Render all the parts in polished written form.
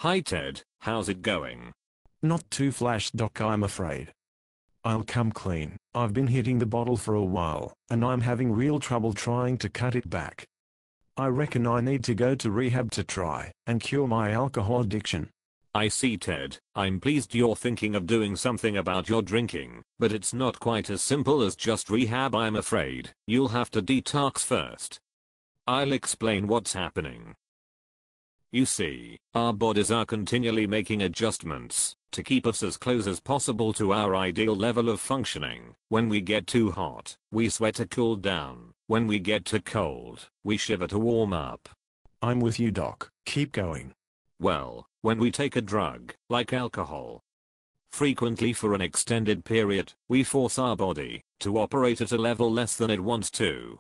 Hi Ted, how's it going? Not too flash, doc, I'm afraid. I'll come clean. I've been hitting the bottle for a while, and I'm having real trouble trying to cut it back. I reckon I need to go to rehab to try and cure my alcohol addiction. I see Ted, I'm pleased you're thinking of doing something about your drinking, but it's not quite as simple as just rehab, I'm afraid. You'll have to detox first. I'll explain what's happening. You see, our bodies are continually making adjustments to keep us as close as possible to our ideal level of functioning. When we get too hot, we sweat to cool down. When we get too cold, we shiver to warm up. I'm with you, doc. Keep going. Well, when we take a drug, like alcohol, frequently for an extended period, we force our body to operate at a level less than it wants to.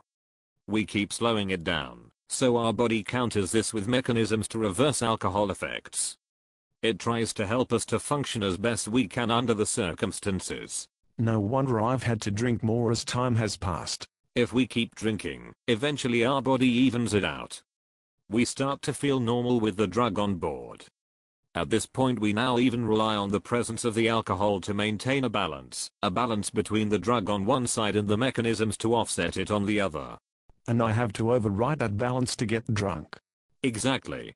We keep slowing it down, so our body counters this with mechanisms to reverse alcohol effects. It tries to help us to function as best we can under the circumstances. No wonder I've had to drink more as time has passed. If we keep drinking, eventually our body evens it out. We start to feel normal with the drug on board. At this point we now even rely on the presence of the alcohol to maintain a balance between the drug on one side and the mechanisms to offset it on the other. And I have to override that balance to get drunk. Exactly.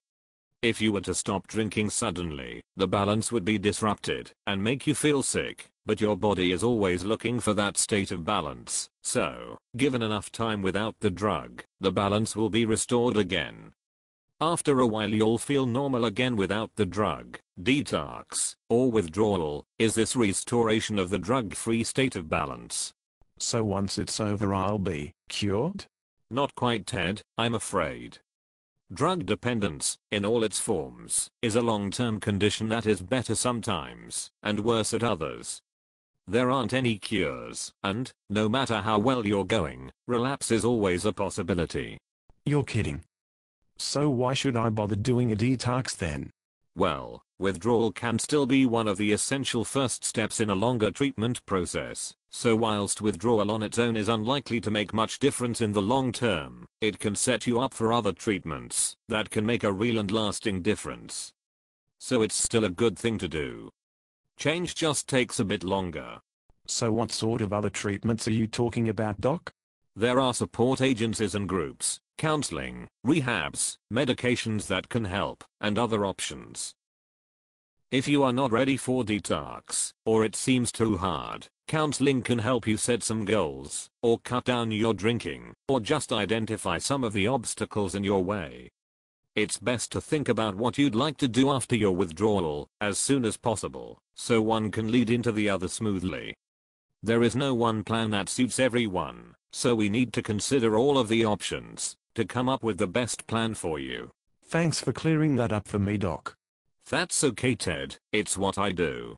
If you were to stop drinking suddenly, the balance would be disrupted and make you feel sick, but your body is always looking for that state of balance, so, given enough time without the drug, the balance will be restored again. After a while you'll feel normal again without the drug. Detox, or withdrawal, is this restoration of the drug-free state of balance. So once it's over I'll be cured? Not quite, Ted, I'm afraid. Drug dependence, in all its forms, is a long-term condition that is better sometimes, and worse at others. There aren't any cures, and, no matter how well you're going, relapse is always a possibility. You're kidding. So why should I bother doing a detox then? Well, withdrawal can still be one of the essential first steps in a longer treatment process, so whilst withdrawal on its own is unlikely to make much difference in the long term, it can set you up for other treatments that can make a real and lasting difference. So it's still a good thing to do. Change just takes a bit longer. So what sort of other treatments are you talking about, doc? There are support agencies and groups, counseling, rehabs, medications that can help, and other options. If you are not ready for detox, or it seems too hard, counseling can help you set some goals, or cut down your drinking, or just identify some of the obstacles in your way. It's best to think about what you'd like to do after your withdrawal, as soon as possible, so one can lead into the other smoothly. There is no one plan that suits everyone, so we need to consider all of the options to come up with the best plan for you. Thanks for clearing that up for me, doc. That's okay, Ted, it's what I do.